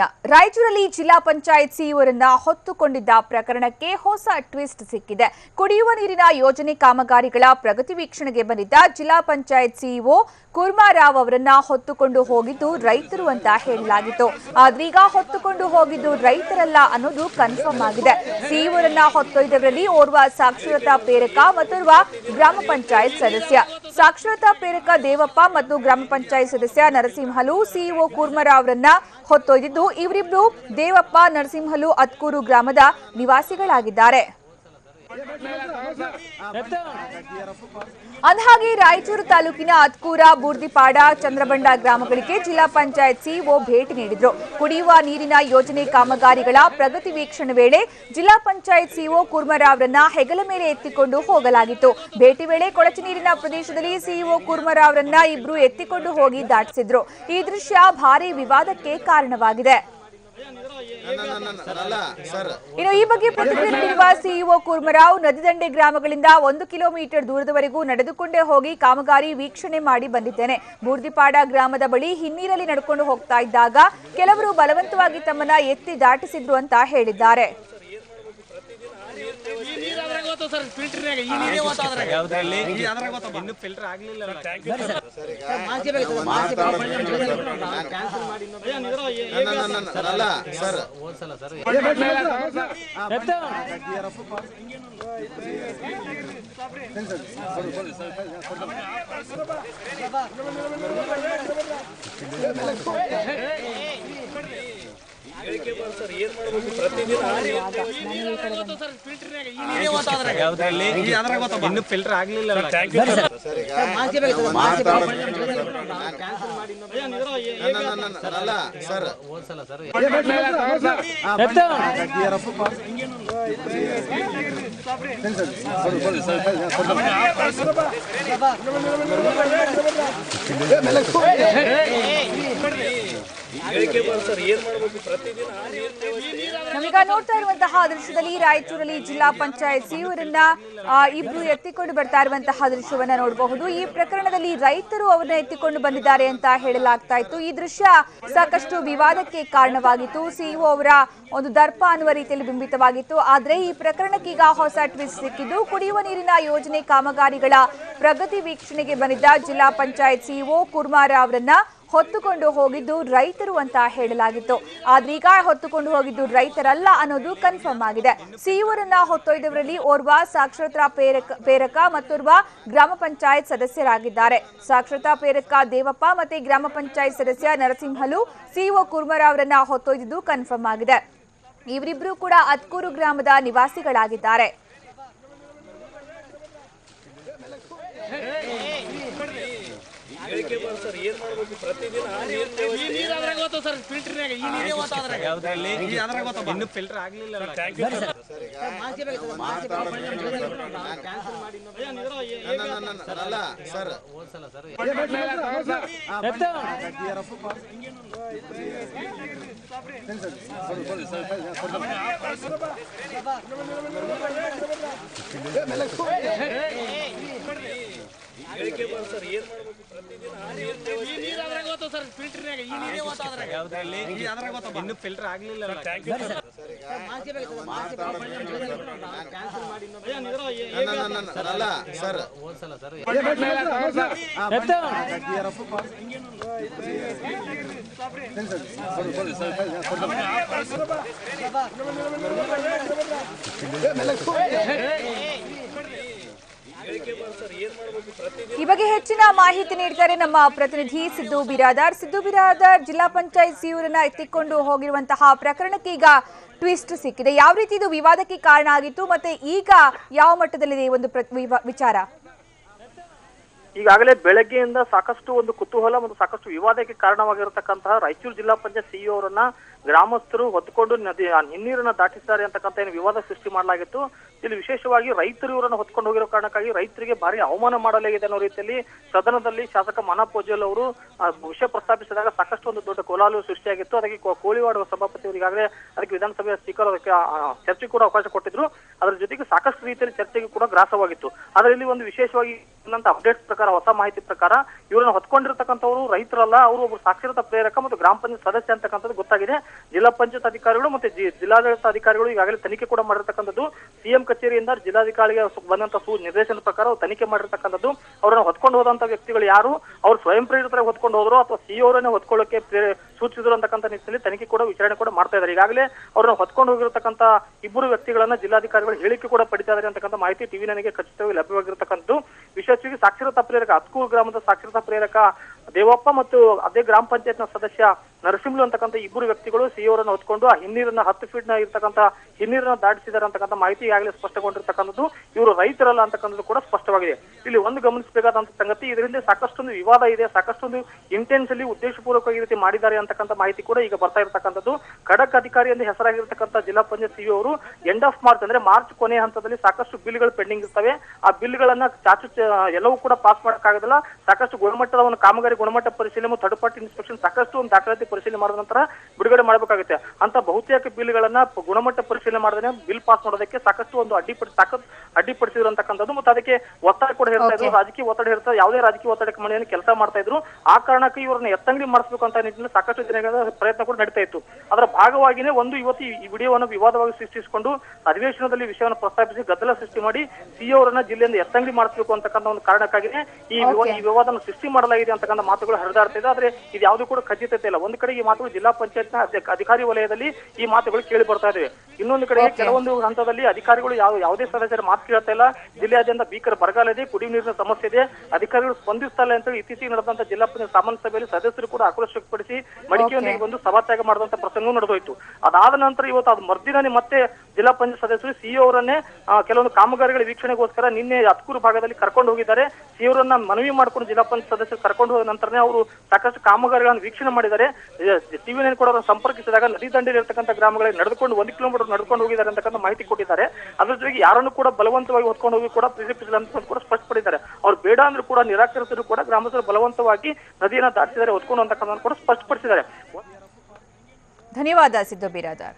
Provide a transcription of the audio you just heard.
ರಾಯಚೂರಲ್ಲಿ ಜಿಲ್ಲಾ ಪಂಚಾಯತ್ ಸಿಇಒರನ್ನ ಹೊತ್ತುಕೊಂಡಿದ್ದ ಪ್ರಕರಣಕ್ಕೆ ಹೊಸ ಟ್ವಿಸ್ಟ್ ಸಿಕ್ಕಿದೆ. ಕುಡಿಯುವ ನೀರಿನ ಯೋಜನೆ ಕಾಮಗಾರಿಗಳ ಪ್ರಗತಿ ವೀಕ್ಷಣೆಗೆ ಬಂದಿದ್ದ ಜಿಲ್ಲಾ ಪಂಚಾಯತ್ ಸಿಇಒ ಕುರ್ಮಾರಾವ್ ಅವರನ್ನ ಹೊತ್ತುಕೊಂಡು ಹೋಗಿದ್ದು ರೈತರು ಅಂತ ಹೇಳಲಾಗಿತ್ತು. ಆದ್ರೀಗ ಹೊತ್ತುಕೊಂಡು ಹೋಗಿದ್ದು ರೈತರಲ್ಲ ಅನ್ನೋದು ಕನ್ಫರ್ಮ್ ಆಗಿದೆ. ಸಿಇಒರನ್ನ ಹೊತ್ತೊಯ್ದವರಲ್ಲಿ ಓರ್ವ ಸಾಕ್ಷರತಾ ಪ್ರೇರಕ ಮತ್ತೋರ್ವ ಗ್ರಾಮ ಪಂಚಾಯತ್ ಸದಸ್ಯ. ಸಾಕ್ಷರತಾ ಪ್ರೇರಕ ದೇವಪ್ಪ ಮತ್ತು ಗ್ರಾಮ ಪಂಚಾಯತ್ ಸದಸ್ಯ ನರಸಿಂಹಲು ಸಿಇಒ ಕುರ್ಮಾರಾವ್ ಅವರನ್ನ ಹೊತ್ತೊಯ್ದಿದ್ದು ಇವರಿಬ್ರು ದೇವಪ್ಪ ನರಸಿಂಹಲು ಅತ್ಕೂರು ಗ್ರಾಮದ ನಿವಾಸಿಗಳಾಗಿದ್ದಾರೆ. ಅಂದಹಾಗೆ ರಾಯಚೂರು ತಾಲೂಕಿನ ಅತ್ಕೂರ, ಬೂರ್ದಿಪಾಡ, ಚಂದ್ರಬಂಡ ಗ್ರಾಮಗಳಿಗೆ ಜಿಲ್ಲಾ ಪಂಚಾಯತ್ ಸಿಇಒ ಭೇಟಿ ನೀಡಿದ್ರು. ಕುಡಿಯುವ ನೀರಿನ ಯೋಜನೆ ಕಾಮಗಾರಿಗಳ ಪ್ರಗತಿ ವೀಕ್ಷಣೆ ವೇಳೆ ಜಿಲ್ಲಾ ಪಂಚಾಯತ್ ಸಿಇಒ ಕುರ್ಮಾರಾವ್ರನ್ನ ಹೆಗಲ ಮೇಲೆ ಎತ್ತಿಕೊಂಡು ಹೋಗಲಾಗಿತ್ತು. ಭೇಟಿ ವೇಳೆ ಕೊಳಚೆ ನೀರಿನ ಪ್ರದೇಶದಲ್ಲಿ ಸಿಇಒ ಕುರ್ಮಾರಾವ್ರನ್ನ ಇಬ್ರು ಎತ್ತಿಕೊಂಡು ಹೋಗಿ ದಾಟಿಸಿದ್ರು. ಈ ದೃಶ್ಯ ಭಾರೀ ವಿವಾದಕ್ಕೆ ಕಾರಣವಾಗಿದೆ. ಇನ್ನು ಈ ಬಗ್ಗೆ ಪ್ರತಿಕ್ರಿಯೆ ನೀಡಿರುವ ಸಿಇಒ ಕುರ್ಮಾರಾವ್, ನದಿ ದಂಡೆ ಗ್ರಾಮಗಳಿಂದ 1 ಕಿಲೋಮೀಟರ್ ದೂರದವರೆಗೂ ನಡೆದುಕೊಂಡೇ ಹೋಗಿ ಕಾಮಗಾರಿ ವೀಕ್ಷಣೆ ಮಾಡಿ ಬಂದಿದ್ದೇನೆ. ಬೂರ್ದಿಪಾಡ ಗ್ರಾಮದ ಬಳಿ ಹಿನ್ನೀರಲ್ಲಿ ನಡ್ಕೊಂಡು ಹೋಗ್ತಾ ಇದ್ದಾಗ ಕೆಲವರು ಬಲವಂತವಾಗಿ ತಮ್ಮನ್ನ ಎತ್ತಿ ದಾಟಿಸಿದ್ರು ಅಂತ ಹೇಳಿದ್ದಾರೆ. ನಾವೀಗ ನೋಡ್ತಾ ಇರುವಂತಹ ದೃಶ್ಯದಲ್ಲಿ ರಾಯಚೂರಲ್ಲಿ ಜಿಲ್ಲಾ ಪಂಚಾಯತ್ ಸಿಇಒರನ್ನ ಇಬ್ರು ಎತ್ತಿಕೊಂಡು ಬರ್ತಾ ಇರುವಂತಹ ದೃಶ್ಯವನ್ನ ನೋಡಬಹುದು. ಈ ಪ್ರಕರಣದಲ್ಲಿ ರೈತರು ಅವರನ್ನ ಎತ್ತಿಕೊಂಡು ಬಂದಿದ್ದಾರೆ ಅಂತ ಹೇಳಲಾಗ್ತಾ ಇತ್ತು. ಈ ದೃಶ್ಯ ಸಾಕಷ್ಟು ವಿವಾದಕ್ಕೆ ಕಾರಣವಾಗಿತ್ತು. ಸಿಇಒ ಅವರ ಒಂದು ದರ್ಪ ಅನ್ನುವ ರೀತಿಯಲ್ಲಿ ಬಿಂಬಿತವಾಗಿತ್ತು. ಆದ್ರೆ ಈ ಪ್ರಕರಣಕ್ಕೀಗ ಹೊಸ ಟ್ವಿಸ್ಟ್ ಸಿಕ್ಕಿದ್ದು, ಕುಡಿಯುವ ನೀರಿನ ಯೋಜನೆ ಕಾಮಗಾರಿಗಳ ಪ್ರಗತಿ ವೀಕ್ಷಣೆಗೆ ಬಂದಿದ್ದ ಜಿಲ್ಲಾ ಪಂಚಾಯತ್ ಸಿಇಒ ಕುರ್ಮಾರಾವ್ ಅವರನ್ನ ಹೊತ್ತುಕೊಂಡು ಹೋಗಿದ್ದು ರೈತರು ಅಂತ ಹೇಳಲಾಗಿತ್ತು. ಆದ್ರೀಗ ಹೊತ್ತುಕೊಂಡು ಹೋಗಿದ್ದು ರೈತರಲ್ಲ ಅನ್ನೋದು ಕನ್ಫರ್ಮ್ ಆಗಿದೆ. ಸಿಇಒರನ್ನ ಹೊತ್ತೊಯ್ದವರಲ್ಲಿ ಓರ್ವ ಸಾಕ್ಷರತಾ ಪ್ರೇರಕ ಮತ್ತೋರ್ವ ಗ್ರಾಮ ಪಂಚಾಯತ್ ಸದಸ್ಯರಾಗಿದ್ದಾರೆ. ಸಾಕ್ಷರತಾ ಪ್ರೇರಕ ದೇವಪ್ಪ ಮತ್ತೆ ಗ್ರಾಮ ಪಂಚಾಯತ್ ಸದಸ್ಯ ನರಸಿಂಹಲು ಸಿಇಒ ಕುರ್ಮಾರಾವ್ ಅವರನ್ನ ಹೊತ್ತೊಯ್ದಿದ್ದು ಕನ್ಫರ್ಮ್ ಆಗಿದೆ. ಇವರಿಬ್ರು ಕೂಡ ಅತ್ಕೂರು ಗ್ರಾಮದ ನಿವಾಸಿಗಳಾಗಿದ್ದಾರೆ. ಈ ಬಗ್ಗೆ ಹೆಚ್ಚಿನ ಮಾಹಿತಿ ನೀಡ್ತಾರೆ ನಮ್ಮ ಪ್ರತಿನಿಧಿ ಸಿದ್ದು ಬಿರಾದಾರ್. ಜಿಲ್ಲಾ ಪಂಚಾಯತ್ ಸಿಇಒರನ್ನ ಎತ್ತಿಕೊಂಡು ಹೋಗಿರುವಂತಹ ಪ್ರಕರಣಕ್ಕೆ ಈಗ ಟ್ವಿಸ್ಟ್ ಸಿಕ್ಕಿದೆ. ಯಾವ ರೀತಿ ಇದು ವಿವಾದಕ್ಕೆ ಕಾರಣ ಆಗಿತ್ತು ಮತ್ತೆ ಈಗ ಯಾವ ಮಟ್ಟದಲ್ಲಿದೆ ಒಂದು ವಿಚಾರ? ಈಗಾಗಲೇ ಬೆಳಗ್ಗೆಯಿಂದ ಸಾಕಷ್ಟು ಒಂದು ಕುತೂಹಲ ಮತ್ತು ಸಾಕಷ್ಟು ವಿವಾದಕ್ಕೆ ಕಾರಣವಾಗಿರತಕ್ಕಂತಹ ರಾಯಚೂರು ಜಿಲ್ಲಾ ಪಂಚಾಯತ್ ಸಿಇಒ ಅವರನ್ನ ಗ್ರಾಮಸ್ಥರು ಹೊತ್ತುಕೊಂಡು ಹಿನ್ನೀರನ್ನ ದಾಟಿಸಿದ್ದಾರೆ ಅಂತಕ್ಕಂಥ ಏನು ವಿವಾದ ಸೃಷ್ಟಿ ಮಾಡಲಾಗಿತ್ತು. ಇಲ್ಲಿ ವಿಶೇಷವಾಗಿ ರೈತರು ಇವರನ್ನು ಹೊತ್ಕೊಂಡು ಹೋಗಿರೋ ಕಾರಣಕ್ಕಾಗಿ ರೈತರಿಗೆ ಭಾರಿ ಅವಮಾನ ಮಾಡಲಾಗಿದೆ ಅನ್ನೋ ರೀತಿಯಲ್ಲಿ ಸದನದಲ್ಲಿ ಶಾಸಕ ಮಾನವ್ ಪೂಜಾರಿ ಅವರು ವಿಷಯ ಪ್ರಸ್ತಾಪಿಸಿದಾಗ ಸಾಕಷ್ಟು ಒಂದು ದೊಡ್ಡ ಕೋಲಾಹಲ ಸೃಷ್ಟಿಯಾಗಿತ್ತು. ಅದಕ್ಕೆ ಕೋಳಿವಾಡ ಸಭಾಪತಿ ಅವರು ಈಗಾಗಲೇ ಅದಕ್ಕೆ ವಿಧಾನಸಭೆಯ ಸ್ಪೀಕರ್ ಅದಕ್ಕೆ ಚರ್ಚೆಗೆ ಕೂಡ ಅವಕಾಶ ಕೊಟ್ಟಿದ್ರು. ಅದರ ಜೊತೆಗೆ ಸಾಕಷ್ಟು ರೀತಿಯಲ್ಲಿ ಚರ್ಚೆಗೆ ಕೂಡ ಗ್ರಾಸವಾಗಿತ್ತು. ಆದರೆ ಇಲ್ಲಿ ಒಂದು ವಿಶೇಷವಾಗಿ ಅಪ್ಡೇಟ್ಸ್ ಪ್ರಕಾರ, ಹೊಸ ಮಾಹಿತಿ ಪ್ರಕಾರ ಇವರನ್ನ ಹೊತ್ಕೊಂಡಿರ್ತಕ್ಕಂಥವ್ರು ರೈತರಲ್ಲ, ಅವರು ಒಬ್ಬರು ಸಾಕ್ಷರತಾ ಪ್ರೇರಕ ಮತ್ತು ಗ್ರಾಮ ಪಂಚಾಯತ್ ಸದಸ್ಯ ಅಂತಕ್ಕಂಥದ್ದು ಗೊತ್ತಾಗಿದೆ. ಜಿಲ್ಲಾ ಪಂಚಾಯತ್ ಅಧಿಕಾರಿಗಳು ಮತ್ತೆ ಜಿಲ್ಲಾಡಳಿತ ಅಧಿಕಾರಿಗಳು ಈಗಾಗಲೇ ತನಿಖೆ ಕೂಡ ಮಾಡಿರ್ತಕ್ಕಂಥದ್ದು. ಸಿಎಂ ಕಚೇರಿಯಿಂದ ಜಿಲ್ಲಾಧಿಕಾರಿಗೆ ಬಂದಂತ ನಿರ್ದೇಶನದ ಪ್ರಕಾರ ತನಿಖೆ ಮಾಡಿರ್ತಕ್ಕಂಥದ್ದು. ಅವರನ್ನ ಹೊತ್ಕೊಂಡು ಹೋದಂತ ವ್ಯಕ್ತಿಗಳು ಯಾರು, ಅವ್ರು ಸ್ವಯಂ ಪ್ರೇರಿತರಾಗಿ ಹೊತ್ಕೊಂಡು ಹೋದ್ರು ಅಥವಾ ಸಿಇಒ ಅವರನ್ನೇ ಹೊತ್ಕೊಳ್ಳೋಕೆ ಸೂಚಿಸಿದ್ರು ಅಂತಕ್ಕಂಥ ನಿಟ್ಟಿನಲ್ಲಿ ತನಿಖೆ ಕೂಡ ವಿಚಾರಣೆ ಕೂಡ ಮಾಡ್ತಾ ಇದ್ದಾರೆ. ಈಗಾಗಲೇ ಅವ್ರನ್ನ ಹೊತ್ಕೊಂಡು ಹೋಗಿರತಕ್ಕಂಥ ಇಬ್ಬರು ವ್ಯಕ್ತಿಗಳನ್ನ ಜಿಲ್ಲಾಧಿಕಾರಿಗಳು ಹೇಳಿಕೆ ಕೂಡ ಪಡಿತಾ ಇದ್ದಾರೆ ಅಂತಕ್ಕಂಥ ಮಾಹಿತಿ ಟಿವಿ ನನಗೆ ಖಚಿತವಾಗಿ ಲಭ್ಯವಾಗಿರ್ತಕ್ಕಂಥದ್ದು. ವಿಶೇಷವಾಗಿ ಸಾಕ್ಷರತಾ ಪ್ರೇರಕ ಹತ್ಕೂರು ಗ್ರಾಮದ ಸಾಕ್ಷರತಾ ಪ್ರೇರಕ ದೇವಪ್ಪ ಮತ್ತು ಅದೇ ಗ್ರಾಮ ಪಂಚಾಯತ್ನ ಸದಸ್ಯ ನರಸಿಂಹಲು ಅಂತಕ್ಕಂಥ ಇಬ್ಬರು ವ್ಯಕ್ತಿಗಳು ಸಿಇಒ ಅವರನ್ನು ಹೊತ್ಕೊಂಡು ಆ ಹಿನ್ನೀರನ್ನ 10 ಫೀಟ್ ನ ಇರ್ತಕ್ಕಂಥ ಹಿನ್ನೀರನ್ನ ದಾಟಿಸಿದ್ದಾರೆ ಅಂತಕ್ಕಂಥ ಮಾಹಿತಿ ಈಗಾಗಲೇ ಸ್ಪಷ್ಟಗೊಂಡಿರ್ತಕ್ಕಂಥದ್ದು. ಇವರು ರೈತರಲ್ಲ ಅಂತಕ್ಕಂಥದ್ದು ಕೂಡ ಸ್ಪಷ್ಟವಾಗಿದೆ. ಇಲ್ಲಿ ಒಂದು ಗಮನಿಸಬೇಕಾದಂತ ಸಂಗತಿ, ಇದರಿಂದ ಸಾಕಷ್ಟೊಂದು ವಿವಾದ ಇದೆ, ಸಾಕಷ್ಟೊಂದು ಇಂಟೆನ್ಷಲಿ ಉದ್ದೇಶಪೂರ್ವಕವಾಗಿ ಈ ರೀತಿ ಮಾಡಿದ್ದಾರೆ ಅಂತಕ್ಕಂಥ ಮಾಹಿತಿ ಕೂಡ ಈಗ ಬರ್ತಾ ಇರತಕ್ಕಂಥದ್ದು. ಖಡಕ್ ಅಧಿಕಾರಿ ಎಂದು ಹೆಸರಾಗಿರ್ತಕ್ಕಂಥ ಜಿಲ್ಲಾ ಪಂಚಾಯತ್ ಸಿಇಒ ಅವರು ಎಂಡ್ ಆಫ್ ಮಾರ್ಚ್ ಅಂದ್ರೆ ಮಾರ್ಚ್ ಕೊನೆಯ ಹಂತದಲ್ಲಿ ಸಾಕಷ್ಟು ಬಿಲ್ಗಳು ಪೆಂಡಿಂಗ್ ಇರ್ತವೆ. ಆ ಬಿಲ್ಗಳನ್ನ ಎಲ್ಲವೂ ಕೂಡ ಪಾಸ್ ಮಾಡೋಕ್ಕಾಗೋದಿಲ್ಲ. ಸಾಕಷ್ಟು ಗುಣಮಟ್ಟದ ಒಂದು ಕಾಮಗಾರಿ ಗುಣಮಟ್ಟ ಪರಿಶೀಲನೆ ಮತ್ತು ಥರ್ಡ್ ಪಾರ್ಟಿ ಇನ್ಸ್ಪೆಕ್ಷನ್ ಸಾಕಷ್ಟು ಒಂದು ದಾಖಲಾತಿ ಪರಿಶೀಲನೆ ಮಾಡಿದ ನಂತರ ಬಿಡುಗಡೆ ಮಾಡಬೇಕಾಗುತ್ತೆ. ಅಂತ ಬಹುತೇಕ ಬಿಲ್ಗಳನ್ನ ಗುಣಮಟ್ಟ ಪರಿಶೀಲನೆ ಮಾಡದೇ ಬಿಲ್ ಪಾಸ್ ಮಾಡೋದಕ್ಕೆ ಸಾಕಷ್ಟು ಒಂದು ಅಡ್ಡಿಪಡಿಸಿದ್ರು ಅಂತಕ್ಕಂಥದ್ದು. ಮತ್ತು ಅದಕ್ಕೆ ಒತ್ತಡ ಕೂಡ ಹೇಳ್ತಾ ಇದ್ರು, ರಾಜಕೀಯ ಒತ್ತಡ ಹೇಳ್ತಾ ಯಾವುದೇ ರಾಜಕೀಯ ಒತ್ತಡಕ್ಕೆ ಮನೆಯನ್ನು ಕೆಲಸ ಮಾಡ್ತಾ ಇದ್ರು. ಆ ಕಾರಣಕ್ಕೆ ಇವ್ರನ್ನ ಎತ್ತಂಗಡಿ ಮಾಡಿಸಬೇಕು ಅಂತ ನಿಟ್ಟಿನಲ್ಲಿ ಸಾಕಷ್ಟು ದಿನಗಳ ಪ್ರಯತ್ನ ಕೂಡ ನಡೀತಾ ಇತ್ತು. ಅದರ ಭಾಗವಾಗಿನೇ ಇವತ್ತು ಈ ವಿಡಿಯೋವನ್ನು ವಿವಾದವಾಗಿ ಸೃಷ್ಟಿಸಿಕೊಂಡು ಅಧಿವೇಶನದಲ್ಲಿ ವಿಷಯವನ್ನು ಪ್ರಸ್ತಾಪಿಸಿ ಗದ್ದಲ ಸೃಷ್ಟಿ ಮಾಡಿ ಸಿಇಒ ಅವರನ್ನ ಜಿಲ್ಲೆಯಿಂದ ಎತ್ತಂಗಡಿ ಮಾಡಿಸಬೇಕು ಅಂತಕ್ಕಂಥ ಒಂದು ಕಾರಣಕ್ಕಾಗಿನೇ ಈ ವಿವಾದವನ್ನು ಸೃಷ್ಟಿ ಮಾಡಲಾಗಿದೆ ಅಂತಕ್ಕಂಥ ಮಾತುಗಳು ಹರಿದಾಡ್ತಾ ಇದೆ. ಆದ್ರೆ ಇದು ಯಾವುದು ಕೂಡ ಖಚಿತತೆ ಇಲ್ಲ. ಒಂದು ಕಡೆ ಈ ಮಾತುಗಳು ಜಿಲ್ಲಾ ಪಂಚಾಯತ್ನ ಅಧಿಕಾರಿ ವಲಯದಲ್ಲಿ ಈ ಮಾತುಗಳು ಕೇಳಿ ಬರ್ತಾ ಇವೆ. ಇನ್ನೊಂದು ಕಡೆ ಕೆಲವೊಂದು ಹಂತದಲ್ಲಿ ಅಧಿಕಾರಿಗಳು ಯಾವುದೇ ಸದಸ್ಯರ ಮಾತು ಕೇಳ್ತಾ ಇಲ್ಲ. ಜಿಲ್ಲೆಯಾದ್ಯಂತ ಭೀಕರ ಬರಗಾಲ ಇದೆ, ಕುಡಿಯುವ ನೀರಿನ ಸಮಸ್ಯೆ ಇದೆ, ಅಧಿಕಾರಿಗಳು ಸ್ಪಂದಿಸ್ತಾ ಇಲ್ಲ ಅಂತ ಇತ್ತೀಚೆಗೆ ನಡೆದಂತ ಜಿಲ್ಲಾ ಪಂಚಾಯತ್ ಸಾಮಾನ್ಯ ಸಭೆಯಲ್ಲಿ ಸದಸ್ಯರು ಕೂಡ ಆಕ್ರೋಶ ವ್ಯಕ್ತಪಡಿಸಿ ಮಡಿಕೆಯೊಂದಿಗೆ ಬಂದು ಸಭಾತ್ಯಾಗ ಮಾಡಿದಂತ ಪ್ರಸಂಗ ನಡೆದೋಯ್ತು. ಅದಾದ ನಂತರ ಇವತ್ತು ಅದು ಮರ್ದಿನೇ ಮತ್ತೆ ಜಿಲ್ಲಾ ಪಂಚಾಯತ್ ಸದಸ್ಯರು ಸಿಇಒ ಅವರನ್ನೇ ಕೆಲವೊಂದು ಕಾಮಗಾರಿಗಳ ವೀಕ್ಷಣೆಗೋಸ್ಕರ ನಿನ್ನೆ ಹತ್ಕೂರು ಭಾಗದಲ್ಲಿ ಕರ್ಕೊಂಡು ಹೋಗಿದ್ದಾರೆ. ಸಿಇಒ ಅವರನ್ನ ಮನವಿ ಮಾಡ್ಕೊಂಡು ಜಿಲ್ಲಾ ಪಂಚಾಯತ್ ಸದಸ್ಯರು ಕರ್ಕೊಂಡು ಹೋದ ನಂತರನೇ ಅವರು ಸಾಕಷ್ಟು ಕಾಮಗಾರಿಗಳನ್ನು ವೀಕ್ಷಣೆ ಮಾಡಿದ್ದಾರೆ. ಟಿವಿ ನೈನ್ ಕೂಡ ಅವರನ್ನು ಸಂಪರ್ಕಿಸಿದಾಗ ನದಿ ದಂಡೆಯಲ್ಲಿ ಇರತಕ್ಕಂಥ ಗ್ರಾಮಗಳಿಗೆ ನಡೆದುಕೊಂಡು 1 ಕಿಲೋಮೀಟರ್ ನಡ್ಕೊಂಡು ಹೋಗಿದ್ದಾರೆ ಅಂತಕ್ಕಂಥ ಮಾಹಿತಿ ಕೊಟ್ಟಿದ್ದಾರೆ. ಅದ್ರ ಜೊತೆಗೆ ಯಾರನ್ನು ಕೂಡ ಬಲವಂತವಾಗಿ ಹೊತ್ಕೊಂಡು ಹೋಗಿ ಕೂಡ ಪ್ರೇರೇಪಿಸಿಲ್ಲ ಅಂತ ಕೂಡ ಸ್ಪಷ್ಟಪಡಿದ್ದಾರೆ. ಅವ್ರು ಬೇಡ ಅಂದ್ರೂ ಕೂಡ ನಿರಾಕರಿಸಿದ್ರು ಕೂಡ ಗ್ರಾಮಸ್ಥರು ಬಲವಂತವಾಗಿ ನದಿಯನ್ನು ದಾಟಿಸಿದ್ದಾರೆ, ಹೊತ್ಕೊಂಡು ಅಂತಕ್ಕಂಥ ಕೂಡ ಸ್ಪಷ್ಟಪಡಿಸಿದ್ದಾರೆ. ಧನ್ಯವಾದ ಸಿದ್ದು ಬಿರಾದಾರ್.